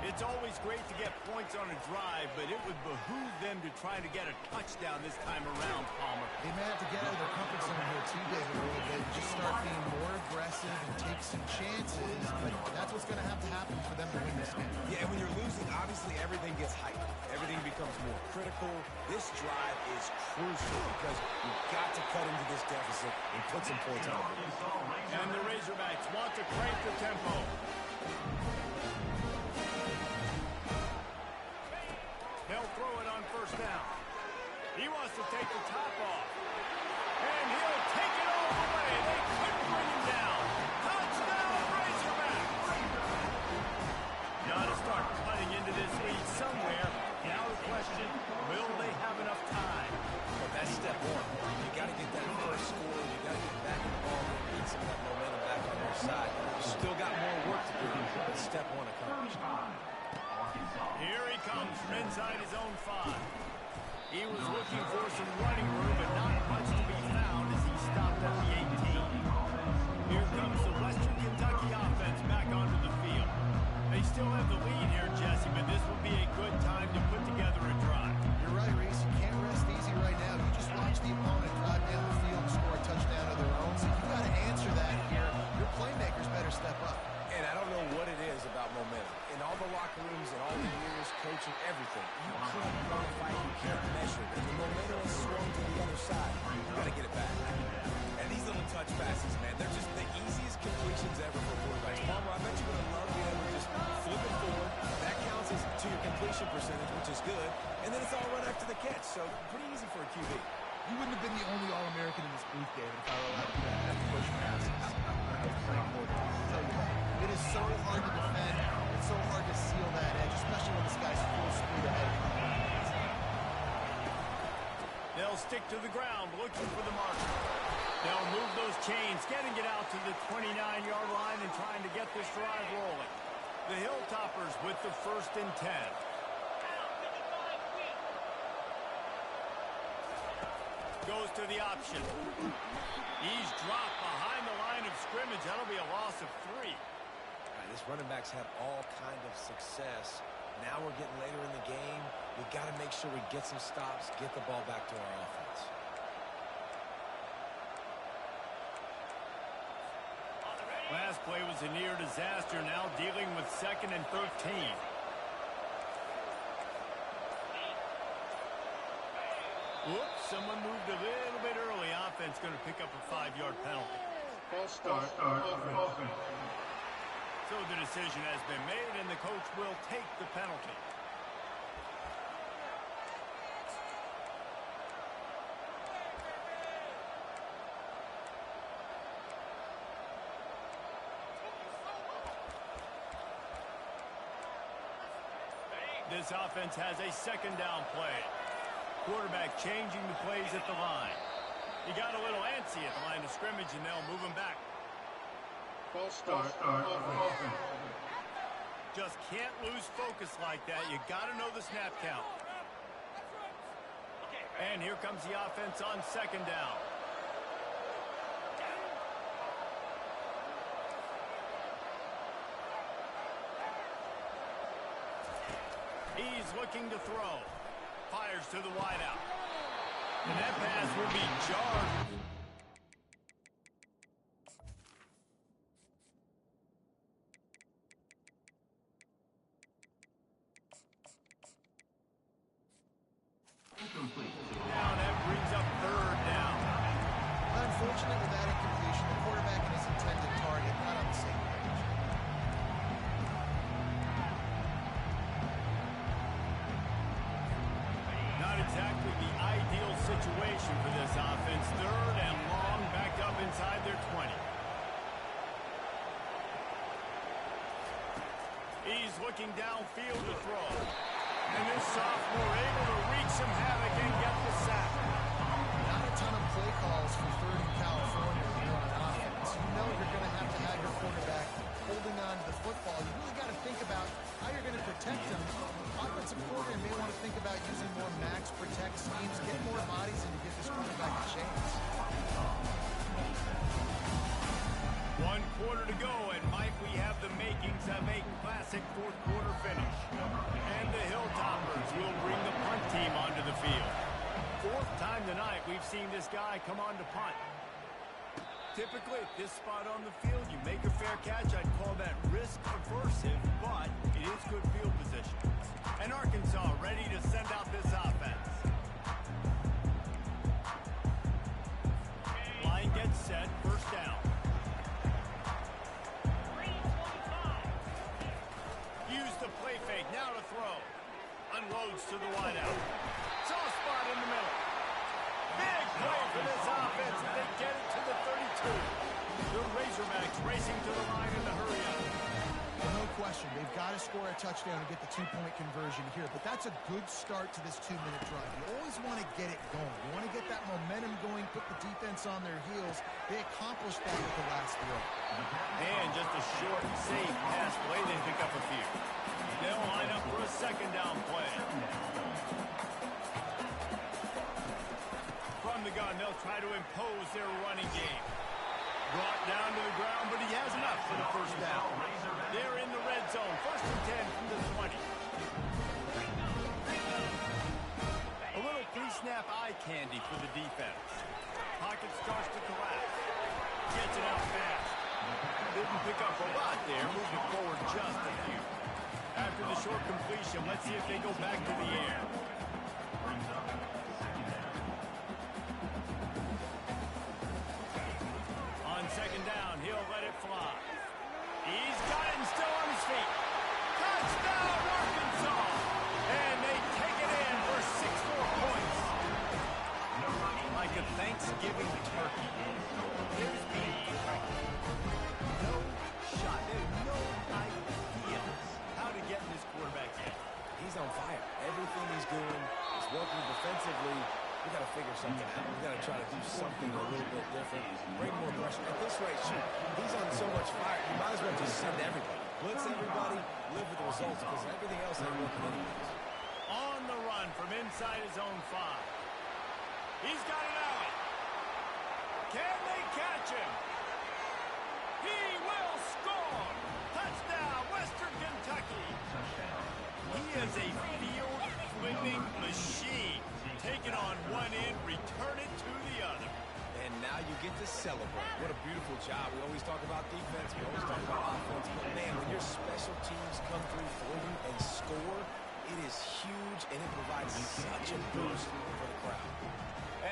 It's always great to get points on a drive, but it would behoove them to try to get a touchdown this time around, Palmer. They may have to get out of their comfort zone here too, David, a little bit, and just start being more aggressive and take some chances. But that's what's going to happen for them to win this game. Yeah, and when you're losing, obviously everything gets hyped. Everything becomes more critical. This drive is crucial because you've got to cut into this deficit and put some points on the board. And the Razorbacks want to crank the tempo. They'll throw it on first down. He wants to take the top off. And he'll take it all the way. They couldn't bring him down. Touchdown, Razorbacks! Got to start cutting into this lead somewhere. Now the question, will they have enough time? But that's step one. You got to get that first score. You got to get back in the ball and get some of that momentum back on your side. You still got more work to do, but step one accomplished. Here he comes from inside his own 5. He was looking for some running room, but not much to be found as he stopped at the 18. Here comes the Western Kentucky offense back onto the field. They still have the lead here, Jesse, but this will be a good time to put together a drive. You're right, Reese. You can't rest easy right now. You just watch the opponent drive down the field and score a touchdown of their own. So you got to answer that here. Your playmakers better step up. And I don't know what it is about momentum. In all the locker rooms and all the years coaching, everything, you can't quantify it, you can't measure it. And the momentum is swung to the other side. You got to get it back. And these little touch passes, man, they're just the easiest completions ever for quarterbacks. Palmer, I bet you would have loved being able to just flip it forward. That counts as to your completion percentage, which is good. And then it's all run after the catch. So pretty easy for a QB. You wouldn't have been the only All-American in this booth, David, if I were allowed to do that after push passes. I was playing quarterback. I'll tell you what. It is so hard to defend. It's so hard to seal that edge, especially when this guy's full speed ahead. They'll stick to the ground, looking for the marker. They'll move those chains, getting it out to the 29-yard line and trying to get this drive rolling. The Hilltoppers with the 1st and 10. Goes to the option. He's dropped behind the line of scrimmage. That'll be a loss of 3. This running back's had all kind of success. Now we're getting later in the game. We've got to make sure we get some stops, get the ball back to our offense. Last play was a near disaster, now dealing with 2nd and 13. Whoops, someone moved a little bit early. Offense going to pick up a 5-yard penalty. False start offense. So the decision has been made, and the coach will take the penalty. This offense has a 2nd down play. Quarterback changing the plays at the line. He got a little antsy at the line of scrimmage, and they'll move him back. False start offense. Just can't lose focus like that. You got to know the snap count. And here comes the offense on 2nd down. He's looking to throw. Fires to the wideout. And that pass will be jarred. Now that brings up third down. Unfortunately, with that incompletion, the quarterback and his intended target not on the same page. Not exactly the ideal situation for this offense. Third and long, backed up inside their 20. He's looking downfield to throw. And this sophomore able to wreak some havoc and get the sack. Not a ton of play calls for third in California when you're on offense. You know you're going to have your quarterback holding on to the football. You really got to think about how you're going to protect him. Offensive coordinator may want to think about using more max protect schemes, get more bodies, and to give this quarterback a chance. 1 quarter to go, and Mike, we have the makings of a classic fourth quarter finish. And the Hilltoppers will bring the punt team onto the field. 4th time tonight we've seen this guy come on to punt. Typically, at this spot on the field, you make a fair catch. I'd call that risk aversive, but it is good field position. And Arkansas ready to send out this offense. Line gets set, first down. Use the play fake, now to throw. Unloads to the wideout. Soft spot in the middle. Big play for this offense as they get it to the 32. The Razorbacks racing to the line in the hurry up. Well, no question. They've got to score a touchdown to get the 2-point conversion here, but that's a good start to this 2-minute drive. You always want to get it going. You want to get that momentum going, put the defense on their heels. They accomplished that with the last throw. And just a short, safe pass play. They pick up a few. They'll line up for a second down play. From the gun, they'll try to impose their running game. Brought down to the ground, but he has enough for the first down. They're in the red zone. 1st and 10 from the 20. A little pre-snap eye candy for the defense. Pocket starts to collapse. Gets it out fast. Didn't pick up a lot there. Moved it forward just a few. After the short completion, let's see if they go back to the air. On second down, he'll let it fly. He's got it and still on his feet. Touchdown, Arkansas! And they take it in for 6 more points. Like a Thanksgiving turkey. There's no shot. There's no idea how to get in this quarterback's head. He's on fire. Everything he's doing is working defensively. We got to figure something out. We got to try to do something a little bit different. Bring more pressure. At this rate, shoot, he's on so much fire. You might as well just send everybody. Blitz everybody, live with the results, because everything else ain't working anyways. On the run from inside his own 5. He's got it out. Can they catch him? He will score. Touchdown, Western Kentucky. He is a field-flipping machine. Take it on one end, return it to the other. And now you get to celebrate. What a beautiful job. We always talk about defense. We always talk about offense. But, man, when your special teams come through for you and score, it is huge, and it provides such a boost for the crowd.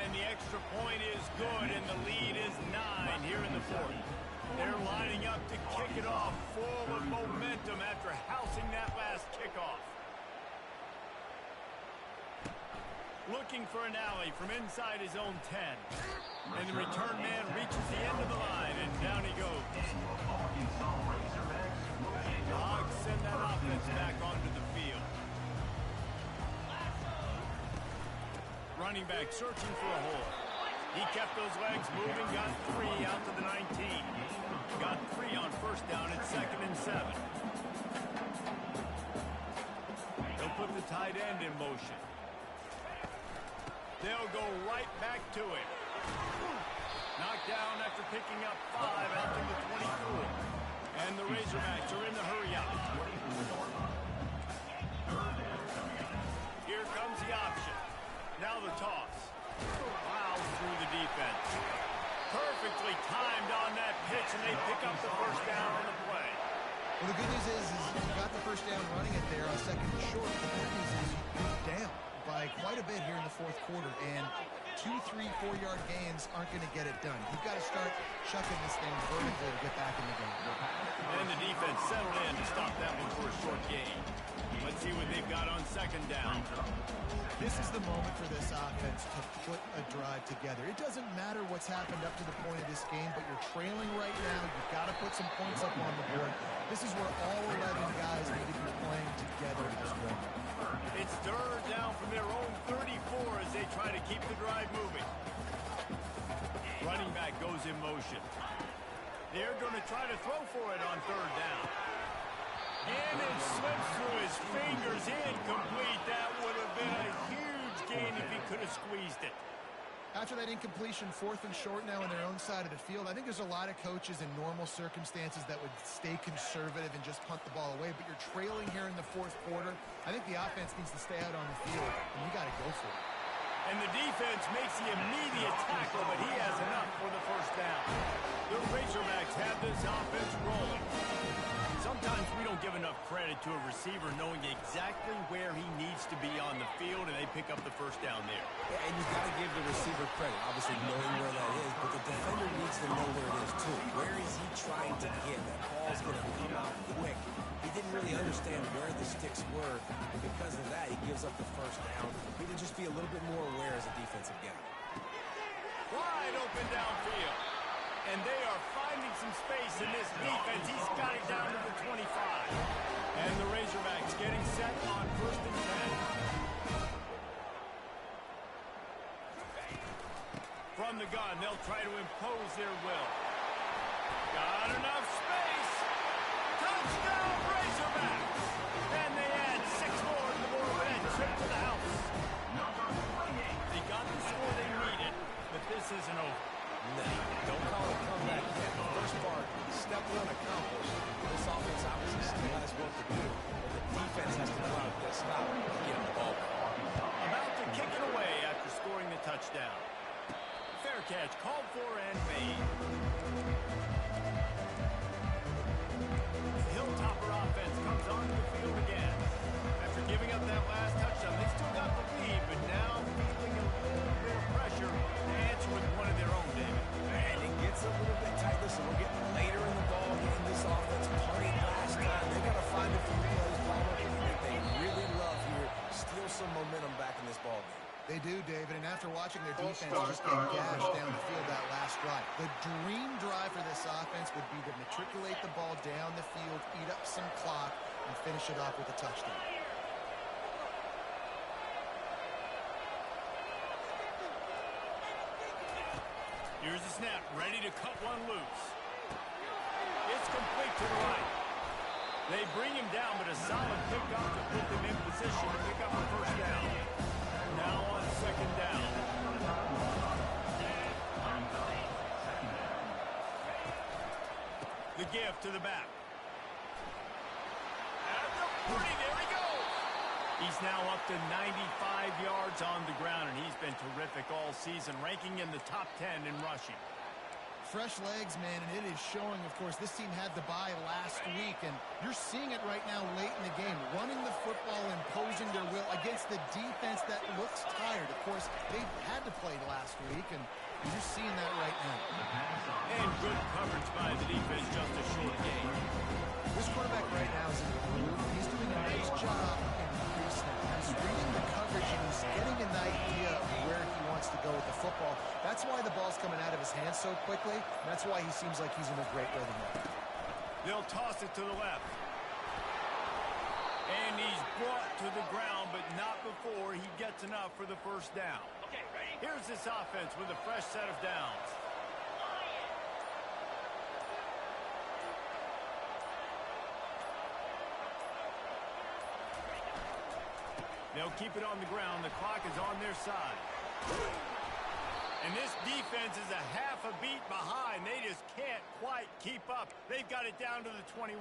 And the extra point is good, and the lead is 9 here in the 4th. They're lining up to kick it off full of momentum after housing that last kickoff. Looking for an alley from inside his own 10. And the return man reaches the end of the line, and down he goes. The Hogs send that offense back onto the field. Running back searching for a hole. He kept those legs moving, got 3 out to the 19. Got 3 on first down at 2nd and 7. They'll put the tight end in motion. They'll go right back to him. Knocked down after picking up 5 out to the 24. And the Razorbacks are in the hurry-up. Here comes the option. Now the toss. is you got the first down running it there on second and short. The bad news is you're down by quite a bit here in the fourth quarter, and 2, 3, 4-yard gains aren't going to get it done. You've got to start chucking this thing vertically to get back in the game. And the defense settled in to stop that one for a short gain. Let's see what they've got on second down. This is the moment for this offense to put a drive together. It doesn't matter what's happened up to the point of this game, but you're trailing right now. You've got to put some points up on the board. This is where all 11 guys need to be playing together as one. It's third down from their own 34 as they try to keep the drive moving. Running back goes in motion. They're going to try to throw for it on third down. And it slips through his fingers, incomplete. That would have been a huge gain if he could have squeezed it. After that incompletion, fourth and short now on their own side of the field, I think there's a lot of coaches in normal circumstances that would stay conservative and just punt the ball away, but you're trailing here in the fourth quarter. I think the offense needs to stay out on the field, and you got to go for it. And the defense makes the immediate tackle, but he has enough for the first down. The Razorbacks have this offense rolling. Sometimes we don't give enough credit to a receiver knowing exactly where he needs to be on the field, and they pick up the first down there. Yeah, and you've got to give the receiver credit, obviously knowing where that is, but the defender needs to know where it is too. Where is he trying to get? That ball's going to come out quick. He didn't really understand where the sticks were, and because of that, he gives up the first down. He needs to just be a little bit more aware as a defensive guy. Wide open downfield. And they are finding some space in this defense. He's got it down to the 25. And the Razorbacks getting set on first and 10. From the gun, they'll try to impose their will. Got enough space. Touchdown, Razorbacks. And they add 6 more to the board with that trip to the house. They got the score they needed, but this isn't over. No, don't call it a comeback yet. The first part, step one accomplished. This offense obviously still has work to do, but the defense has to go out and get a stop and get the ball back. About to kick it away after scoring the touchdown. Fair catch called for and made. The Hilltopper offense comes onto the field again. After giving up that last touchdown, they still got the lead, but now feeling a little bit of pressure to answer with one of their own, David. And it gets a little bit tight. Listen, we're getting later in the ball game. This offense punted last time. They got to find a few plays, that they really love here. Steal some momentum back in this ball game. They do, David, and after watching their defense just get gashed down the field that last drive, the dream drive for this offense would be to matriculate the ball down the field, eat up some clock, and finish it off with a touchdown. Here's the snap, ready to cut one loose. It's complete to the right. They bring him down, but a solid pickup to put them in position to pick up the first down. Now on second down. The gift to the back. At the 40, there he goes. He's now up to 95 yards on the ground, and he's been terrific all season, ranking in the top 10 in rushing. Fresh legs, man, and it is showing, of course, this team had the bye last week, and you're seeing it right now late in the game, running the football, imposing their will against the defense that looks tired. Of course, they had to play last week, and you're seeing that right now. And good coverage by the defense, just a short game. This quarterback right now is in the groove. He's doing a nice job in the pre-snap. He's reading the coverage, and he's getting an idea of where he wants to go with the football. That's why the ball's coming out of his hands so quickly. And that's why he seems like he's in a great rhythm now. They'll toss it to the left. And he's brought to the ground, but not before he gets enough for the first down. Okay, ready? Here's this offense with a fresh set of downs. They'll keep it on the ground. The clock is on their side. And this defense is a half a beat behind. They just can't quite keep up. They've got it down to the 21.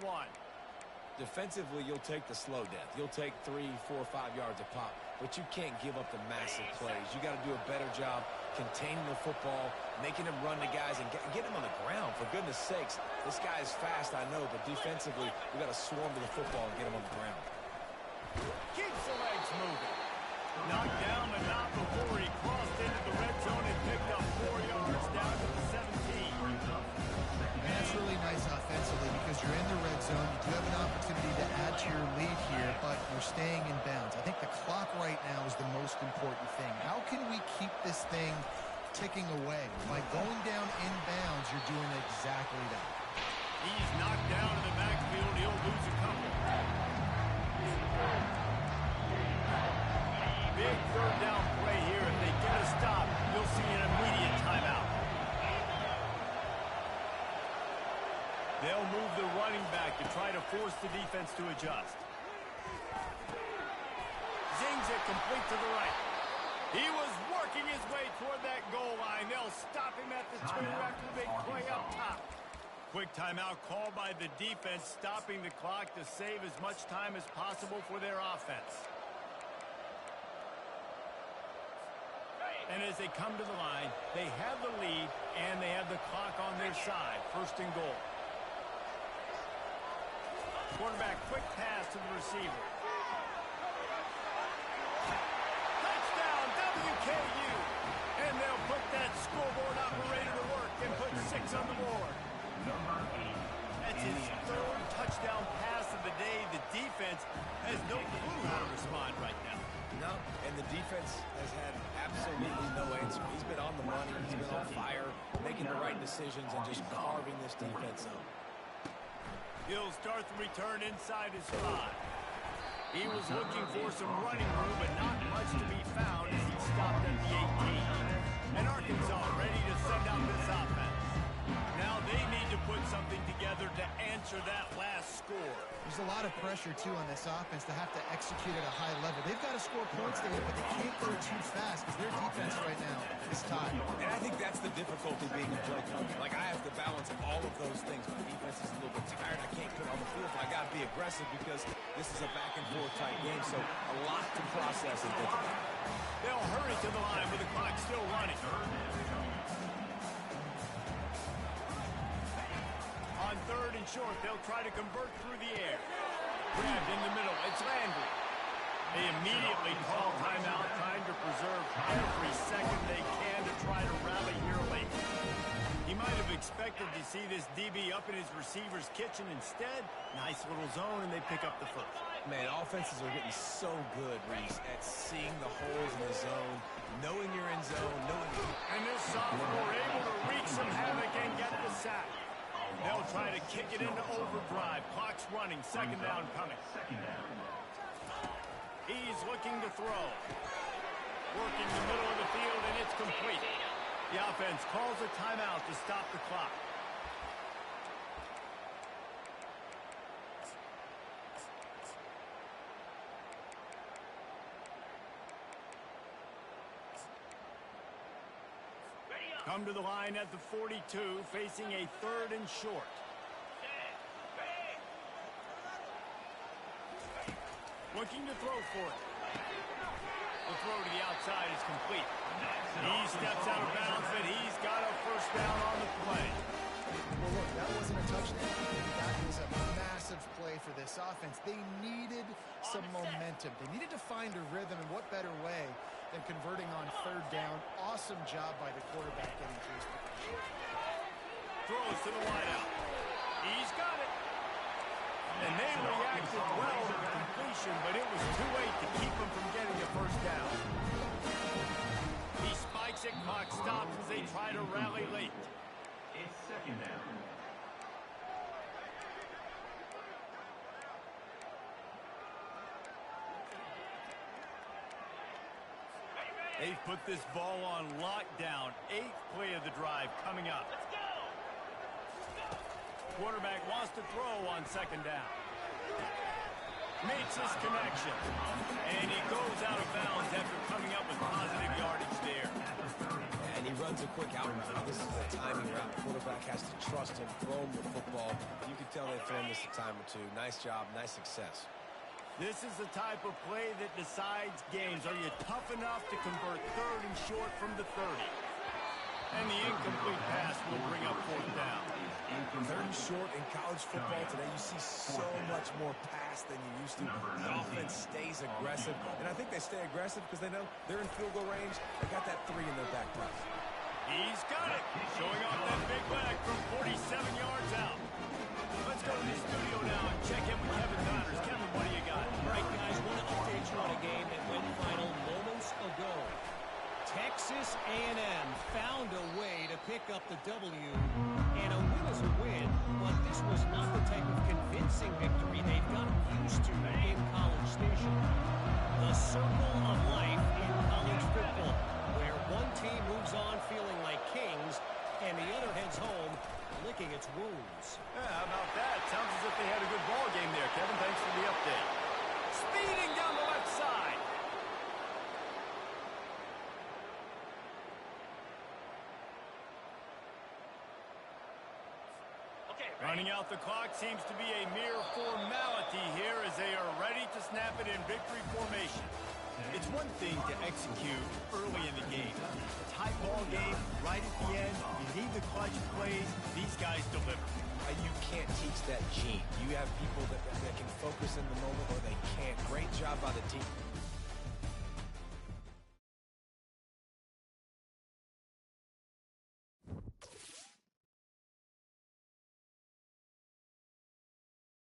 Defensively, you'll take the slow death. You'll take 3, 4, 5 yards a pop, but you can't give up the massive plays. You got to do a better job containing the football, making him run to guys, and get him on the ground. For goodness sakes, this guy is fast, I know, but defensively, we got to swarm to the football and get him on the ground. Keeps the legs moving. Knocked down, but not before he crossed into the red zone and picked up 4 yards down to the 17. And that's really nice offensively because you're in the red zone. You do have an opportunity to add to your lead here, but you're staying in bounds. I think the clock right now is the most important thing. How can we keep this thing ticking away? By going down in bounds, you're doing exactly that. He's knocked down in the backfield. He'll lose a couple. Big third down play here. If they get a stop, you'll see an immediate timeout. They'll move the running back to try to force the defense to adjust. Zings it complete to the right. He was working his way toward that goal line. They'll stop him at the 2 after the big play up top. Quick timeout called by the defense, stopping the clock to save as much time as possible for their offense. And as they come to the line, they have the lead and they have the clock on their side. First and goal. Quarterback, quick pass to the receiver. Touchdown, WKU. And they'll put that scoreboard operator to work and put 6 on the board. That's his 3rd touchdown pass of the day. The defense has no clue how to respond right now. No, and the defense has had absolutely no answer. He's been on the money. He's been on fire, making the right decisions and just carving this defense up. He'll start the return inside his 5. He was looking for some running room, but not much to be found as he stopped at the 18. And Arkansas ready to send out this offense. Now they need to put something together to answer that last score. There's a lot of pressure, too, on this offense to have to execute at a high level. They've got to score points there, but they can't go too fast because their defense right now is tied. And I think that's the difficulty being a play coach. Like, I have to balance all of those things. My defense is a little bit tired. I can't put on the field, but I got to be aggressive because this is a back-and-forth type game, so a lot to process and think about. They'll hurry to the line with the clock still running. On 3rd and short, they'll try to convert through the air. Grabbed in the middle. It's Landry. They immediately call timeout, trying to preserve every second they can to try to rally here late. He might have expected to see this DB up in his receiver's kitchen. Instead, nice little zone, and they pick up the first. Man, offenses are getting so good, Reese, at seeing the holes in the zone, knowing you're in zone, knowing... And this sophomore able to wreak some havoc and get the sack. They'll try to kick it into overdrive. Clock's running. 2nd down coming. He's looking to throw. Working the middle of the field, and it's complete. The offense calls a timeout to stop the clock. Come to the line at the 42, facing a 3rd and short. Looking to throw for it. The throw to the outside is complete. He steps out of bounds, but he's got a 1st down on the play. Well, look, that wasn't a touchdown. That was a massive play for this offense. They needed some momentum. They needed to find a rhythm, and what better way than converting on 3rd down. Awesome job by the quarterback getting to his position. Throws to the wideout. He's got it. And they reacted well to the completion, but it was too late to keep him from getting the 1st down. He spikes it, clock stops as they try to rally late. It's 2nd down. They've put this ball on lockdown. 8th play of the drive coming up. Quarterback wants to throw on 2nd down. Makes his connection. And he goes out of bounds after coming up with positive yardage there. And and he runs a quick out route. This is a timing route. The quarterback has to trust him, throw him the football. You can tell they've thrown this a time or two. Nice job, nice success. This is the type of play that decides games. Are you tough enough to convert 3rd and short from the 30? And the incomplete pass will bring up 4th down. 3rd and short in college football today, you see so much more pass than you used to. The offense stays aggressive, and I think they stay aggressive because they know they're in field goal range. They got that 3 in their back pocket. He's got it. Showing off that big leg from 47 yards out. Let's go to the studio now and check in with Kevin Connors. Kevin, what do you got? All right, guys, want to update you on a game that went final moments ago. Texas A&M found a way to pick up the W, and a win is a win, but this was not the type of convincing victory they've gotten used to in College Station. The circle of life in college football, where one team moves on feeling like kings, and the other heads home licking its wounds. Yeah, how about that? Sounds as if they had a good ball game there, Kevin. Thanks for the update. Speeding down the left side. Running out the clock seems to be a mere formality here as they are ready to snap it in victory formation. It's one thing to execute early in the game. Tie ball game right at the end. You need the clutch plays. These guys deliver. You can't teach that gene. You have people that can focus in the moment or they can't. Great job by the team.